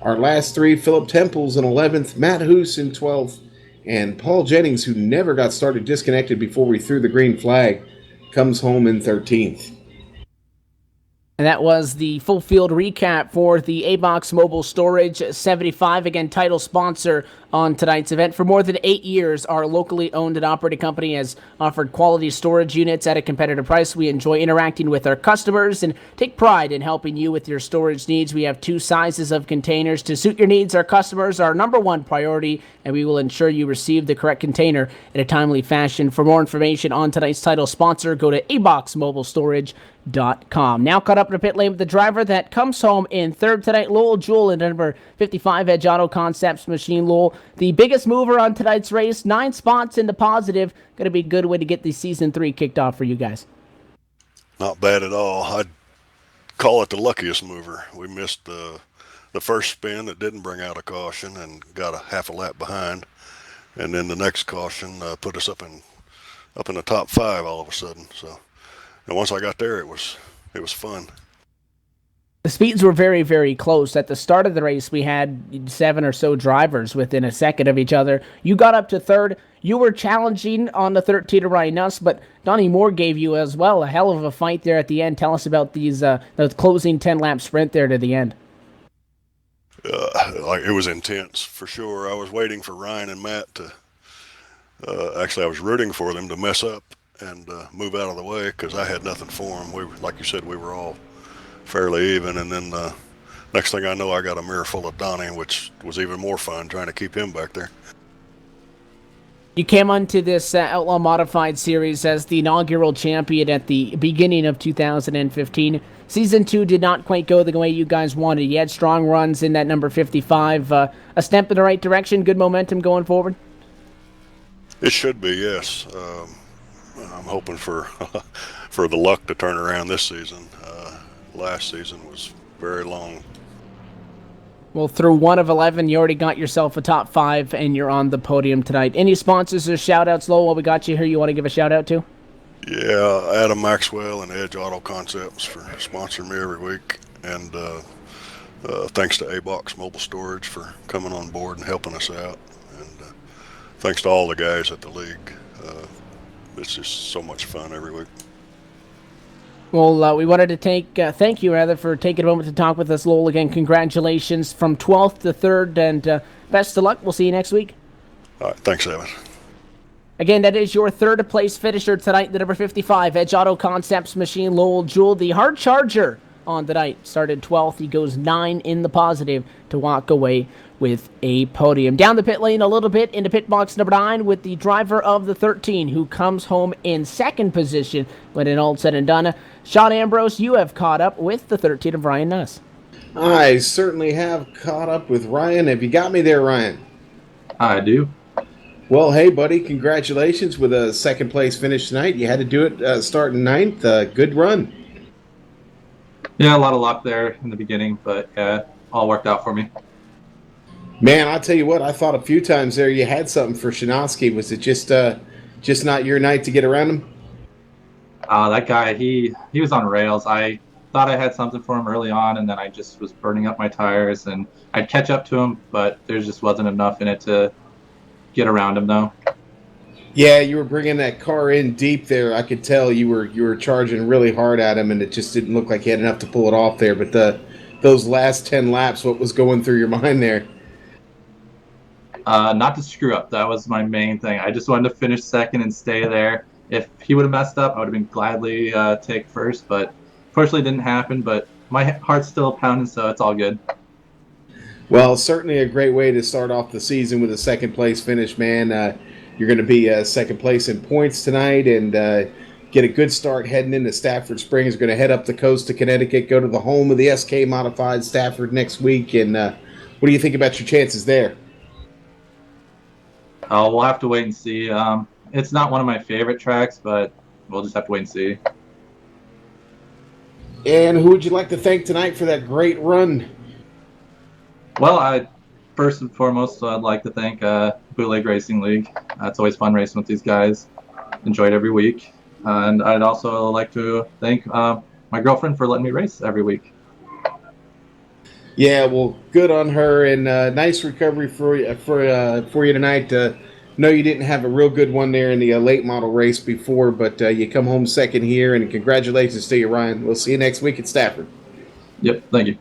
our last 3, Philip Temples in 11th, Matt Hoos in 12th. And Paul Jennings, who never got started disconnected before we threw the green flag, comes home in 13th. And that was the full field recap for the A-Box Mobile Storage 75. Again, title sponsor on tonight's event. For more than 8 years, our locally owned and operated company has offered quality storage units at a competitive price. We enjoy interacting with our customers and take pride in helping you with your storage needs. We have 2 sizes of containers to suit your needs. Our customers are our number 1 priority, and we will ensure you receive the correct container in a timely fashion. For more information on tonight's title sponsor, go to aboxmobilestorage.com. Now caught up in the pit lane with the driver that comes home in third tonight, Lowell Jewell in number 55 Edge Auto Concepts machine. Lowell, the biggest mover on tonight's race, 9 spots in the positive. Going to be a good way to get the season 3 kicked off for you guys. Not bad at all. I'd call it the luckiest mover. We missed the first spin that didn't bring out a caution and got a half a lap behind, and then the next caution put us up in the top 5 all of a sudden. So, and once I got there, it was fun. The speeds were very, very close. At the start of the race, we had 7 or so drivers within a second of each other. You got up to third. You were challenging on the 13 of Ryan Nuss, but Donnie Moore gave you as well a hell of a fight there at the end. Tell us about the closing 10-lap sprint there to the end. It was intense for sure. I was waiting for Ryan and Matt to. Actually, I was rooting for them to mess up and move out of the way because I had nothing for them. Like you said, we were all fairly even, and then next thing I know, I got a mirror full of Donnie, which was even more fun trying to keep him back there. You came onto this Outlaw Modified Series as the inaugural champion at the beginning of 2015. Season 2 did not quite go the way you guys wanted. You had strong runs in that number 55. A step in the right direction, good momentum going forward? It should be, yes. I'm hoping for for the luck to turn around this season. Last season was very long. Well, through 1 of 11, you already got yourself a top 5, and you're on the podium tonight. Any sponsors or shout-outs, Lowell, while we got you here, you want to give a shout-out to? Yeah, Adam Maxwell and Edge Auto Concepts for sponsoring me every week. And thanks to A-Box Mobile Storage for coming on board and helping us out. And thanks to all the guys at the league. It's just so much fun every week. Well, we wanted to thank you for taking a moment to talk with us, Lowell. Again, congratulations from 12th to 3rd, and best of luck. We'll see you next week. All right, thanks, Evan. Again, that is your 3rd place finisher tonight, the number 55 Edge Auto Concepts machine, Lowell Jewell, the hard charger on the night. Started 12th. He goes 9 in the positive to walk away with a podium. Down the pit lane a little bit into pit box number 9 with the driver of the 13 who comes home in 2nd position when it all said and done. Sean Ambrose, you have caught up with the 13 of Ryan Nuss. I certainly have caught up with Ryan. Have you got me there, Ryan? I do. Well, hey, buddy, congratulations with a 2nd place finish tonight. You had to do it starting 9th. Good run. Yeah, a lot of luck there in the beginning, but all worked out for me. Man, I'll tell you what, I thought a few times there you had something for Shinovsky. Was it just not your night to get around him? That guy, he was on rails. I thought I had something for him early on, and then I just was burning up my tires, and I'd catch up to him, but there just wasn't enough in it to get around him, though. Yeah, you were bringing that car in deep there. I could tell you were charging really hard at him, and it just didn't look like you had enough to pull it off there. But those last 10 laps, what was going through your mind there? Not to screw up. That was my main thing. I just wanted to finish 2nd and stay there. If he would have messed up, I would have been gladly take 1st, but fortunately it didn't happen. But my heart's still pounding, so it's all good. Well, certainly a great way to start off the season with a second place finish, man. You're going to be second place in points tonight and get a good start heading into Stafford Springs. Going to head up the coast to Connecticut, go to the home of the SK Modified Stafford next week. And what do you think about your chances there? We'll have to wait and see. It's not one of my favorite tracks, but we'll just have to wait and see. And who would you like to thank tonight for that great run? Well, first and foremost, I'd like to thank Bootleg Racing League. It's always fun racing with these guys. Enjoy it every week. And I'd also like to thank my girlfriend for letting me race every week. Yeah, well, good on her, and nice recovery for you tonight. Know you didn't have a real good one there in the late model race before, but you come home second here, and congratulations to you, Ryan. We'll see you next week at Stafford. Yep, thank you.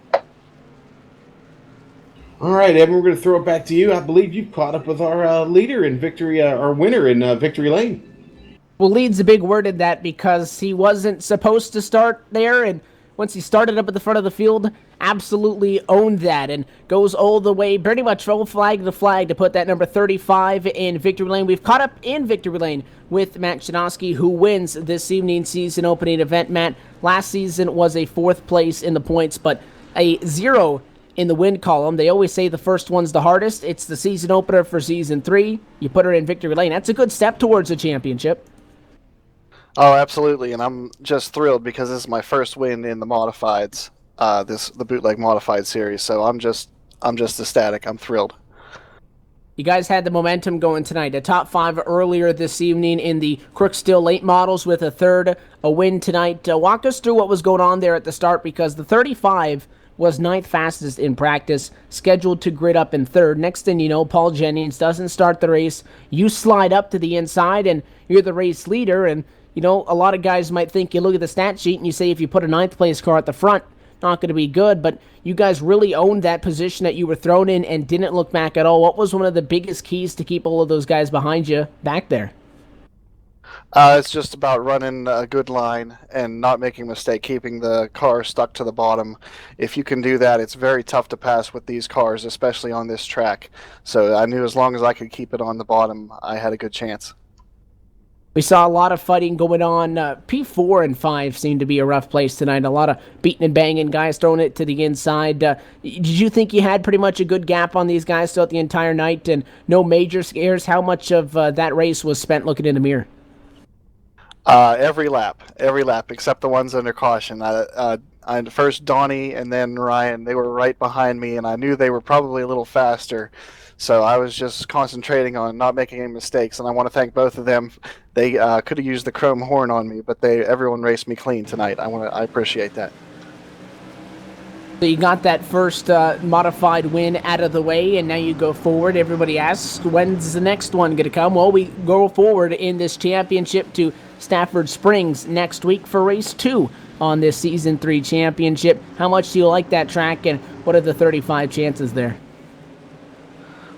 All right, Evan, we're going to throw it back to you. I believe you've caught up with our leader in victory, our winner in Victory Lane. Well, lead's a big word in that because he wasn't supposed to start there, and once he started up at the front of the field, absolutely owned that and goes all the way, pretty much from flag to flag to put that number 35 in Victory Lane. We've caught up in Victory Lane with Matt Chudowski, who wins this evening's season opening event. Matt, last season was a 4th place in the points, but a 0 in the win column. They always say the first one's the hardest. It's the season opener for season 3. You put her in Victory Lane. That's a good step towards a championship. Oh, absolutely, and I'm just thrilled because this is my first win in the modifieds, the Bootleg Modified series. So I'm just ecstatic. I'm thrilled. You guys had the momentum going tonight. A top 5 earlier this evening in the Crookstill late models with a 3rd, a win tonight. Walk us through what was going on there at the start, because the 35 was 9th fastest in practice, scheduled to grid up in 3rd. Next thing you know, Paul Jennings doesn't start the race. You slide up to the inside, and you're the race leader. And, you know, a lot of guys might think, you look at the stat sheet and you say if you put a 9th place car at the front, not going to be good. But you guys really owned that position that you were thrown in and didn't look back at all. What was one of the biggest keys to keep all of those guys behind you back there? It's just about running a good line and not making a mistake, keeping the car stuck to the bottom. If you can do that, it's very tough to pass with these cars, especially on this track. So I knew as long as I could keep it on the bottom, I had a good chance. We saw a lot of fighting going on. P4 and 5 seemed to be a rough place tonight. A lot of beating and banging, guys throwing it to the inside. Did you think you had pretty much a good gap on these guys throughout the entire night and no major scares? How much of that race was spent looking in the mirror? Every lap, except the ones under caution. First Donnie and then Ryan, they were right behind me, and I knew they were probably a little faster. So I was just concentrating on not making any mistakes, and I want to thank both of them. They could have used the chrome horn on me, but everyone raced me clean tonight. I appreciate that. So you got that first modified win out of the way, and now you go forward. Everybody asks, when's the next one going to come? Well, we go forward in this championship to Stafford Springs next week for race 2 on this Season 3 championship. How much do you like that track, and what are the 35 chances there?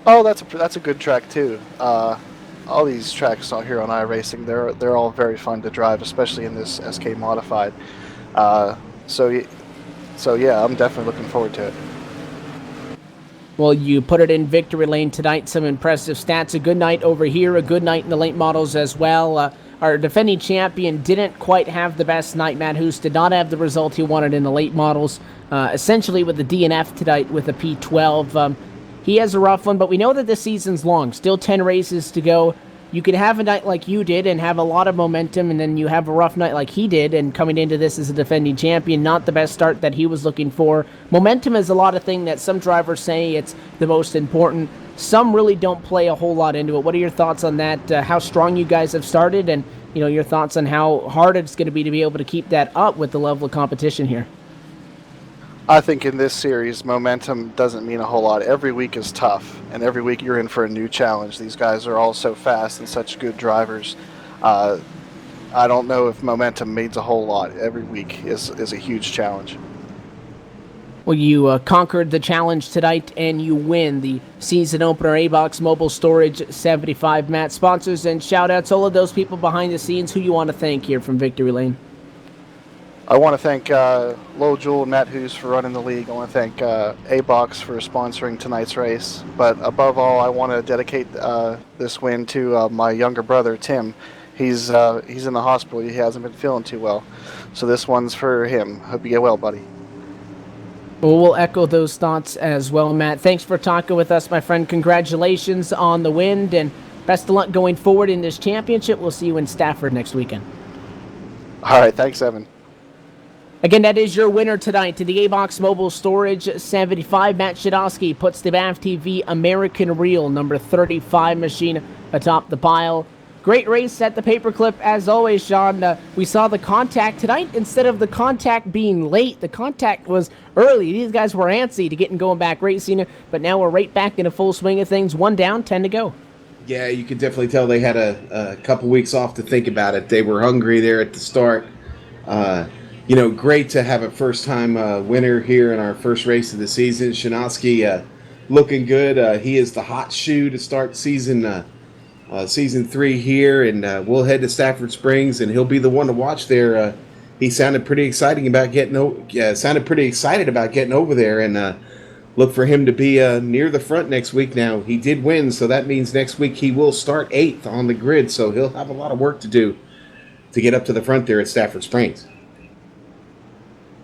Oh, that's a good track too. All these tracks out here on iRacing, they're all very fun to drive, especially in this SK Modified. So yeah, I'm definitely looking forward to it. Well, you put it in Victory Lane tonight. Some impressive stats. A good night over here. A good night in the late models as well. Our defending champion didn't quite have the best night. Matt Hoos did not have the result he wanted in the late models. Essentially with the DNF tonight with a P12. He has a rough one, but we know that this season's long. Still 10 races to go. You could have a night like you did and have a lot of momentum, and then you have a rough night like he did, and coming into this as a defending champion, not the best start that he was looking for. Momentum is a lot of thing that some drivers say it's the most important. Some really don't play a whole lot into it. What are your thoughts on that? How strong you guys have started, and your thoughts on how hard it's going to be able to keep that up with the level of competition here? I think in this series, momentum doesn't mean a whole lot. Every week is tough, and every week you're in for a new challenge. These guys are all so fast and such good drivers. I don't know if momentum means a whole lot. Every week is a huge challenge. Well, you conquered the challenge tonight, and you win the season opener A-Box Mobile Storage 75. Matt, sponsors and shout-outs, all of those people behind the scenes, who you want to thank here from Victory Lane? I want to thank Lowell Jewell and Matt Hoos for running the league. I want to thank A-Box for sponsoring tonight's race. But above all, I want to dedicate this win to my younger brother, Tim. He's in the hospital. He hasn't been feeling too well. So this one's for him. Hope you get well, buddy. Well, we'll echo those thoughts as well, Matt. Thanks for talking with us, my friend. Congratulations on the win, and best of luck going forward in this championship. We'll see you in Stafford next weekend. All right, thanks, Evan. Again, that is your winner tonight to the A-Box Mobile Storage 75. Matt Shadowski puts the BAF TV American Reel number 35 machine atop the pile. Great race at the paperclip as always, Sean. We saw the contact tonight. Instead of the contact being late, the contact was early. These guys were antsy to getting going back racing, but now we're right back in a full swing of things. 1 down, 10 to go. Yeah, you could definitely tell they had a couple weeks off to think about it. They were hungry there at the start. Great to have a first-time winner here in our first race of the season. Shanoski looking good. He is the hot shoe to start season 3 here, and we'll head to Stafford Springs, and he'll be the one to watch there. He sounded pretty excited about getting over there, and look for him to be near the front next week. Now, he did win, so that means next week he will start 8th on the grid, so he'll have a lot of work to do to get up to the front there at Stafford Springs.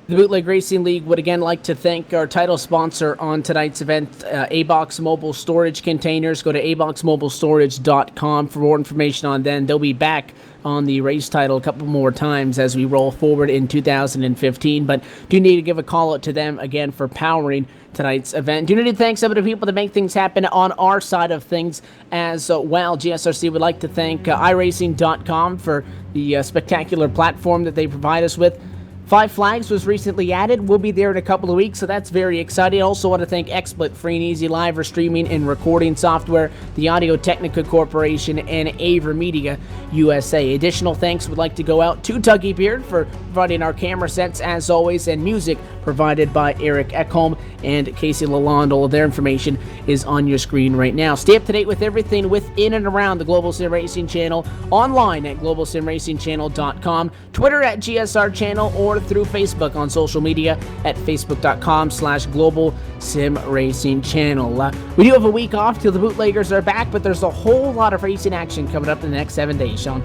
The Bootleg Racing League would again like to thank our title sponsor on tonight's event, A-Box Mobile Storage Containers. Go to aboxmobilestorage.com for more information on them. They'll be back on the race title a couple more times as we roll forward in 2015, but do need to give a call out to them again for powering tonight's event. Do need to thank some of the people that make things happen on our side of things as well. GSRC would like to thank iRacing.com for the spectacular platform that they provide us with. Five Flags was recently added. We'll be there in a couple of weeks, so that's very exciting. I also want to thank XSplit, free and easy live or streaming and recording software, the Audio Technica Corporation, and Aver Media USA. Additional thanks would like to go out to Tuggy Beard for providing our camera sets as always, and music provided by Eric Ekholm and Casey Lalonde. All of their information is on your screen right now. Stay up to date with everything within and around the Global Sim Racing Channel online at globalsimracingchannel.com, Twitter at GSR Channel, or through Facebook on social media at facebook.com/Global Sim Racing Channel. We do have a week off till the bootleggers are back, but there's a whole lot of racing action coming up in the next 7 days, Sean.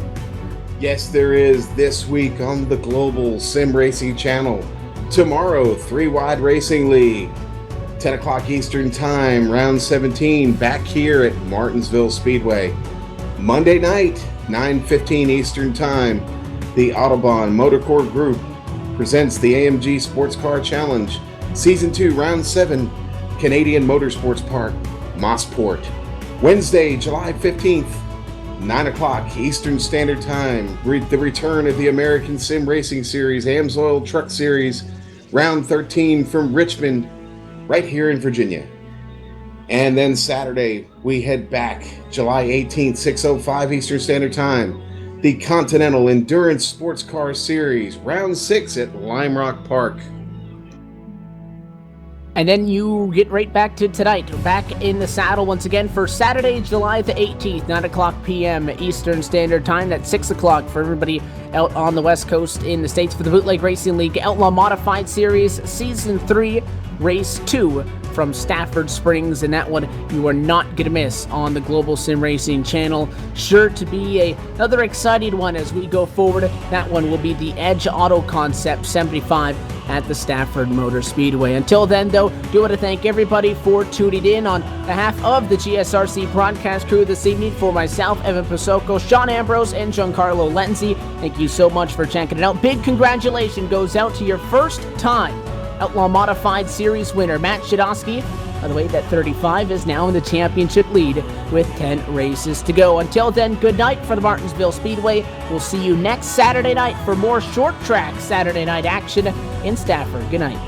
Yes, there is this week on the Global Sim Racing Channel. Tomorrow, 3-Wide Racing League, 10 o'clock Eastern Time, round 17, back here at Martinsville Speedway. Monday night, 9:15 Eastern Time, the Autobahn Motorcore Group presents the AMG Sports Car Challenge, Season 2, Round 7, Canadian Motorsports Park, Mossport. Wednesday, July 15th, 9 o'clock Eastern Standard Time, the return of the American Sim Racing Series, AMSOIL Truck Series, Round 13 from Richmond, right here in Virginia. And then Saturday, we head back, July 18th, 6:05 Eastern Standard Time, the Continental Endurance Sports Car Series, Round 6 at Lime Rock Park. And then you get right back to tonight. We're back in the saddle once again for Saturday, July the 18th, 9 o'clock p.m. Eastern Standard Time. That's 6 o'clock for everybody out on the West Coast in the States for the Bootleg Racing League Outlaw Modified Series Season 3, Race 2 from Stafford Springs, and that one you are not going to miss on the Global Sim Racing Channel. Sure to be another exciting one as we go forward. That one will be the Edge Auto Concept 75 at the Stafford Motor Speedway. Until then, though, do want to thank everybody for tuning in on behalf of the GSRC broadcast crew this evening. For myself, Evan Pasoko, Sean Ambrose, and Giancarlo Lenzi, thank you so much for checking it out. Big congratulations goes out to your first time Outlaw Modified Series winner, Matt Shadowski. By the way, that 35 is now in the championship lead with 10 races to go. Until then, good night for the Martinsville Speedway. We'll see you next Saturday night for more short track Saturday night action in Stafford. Good night.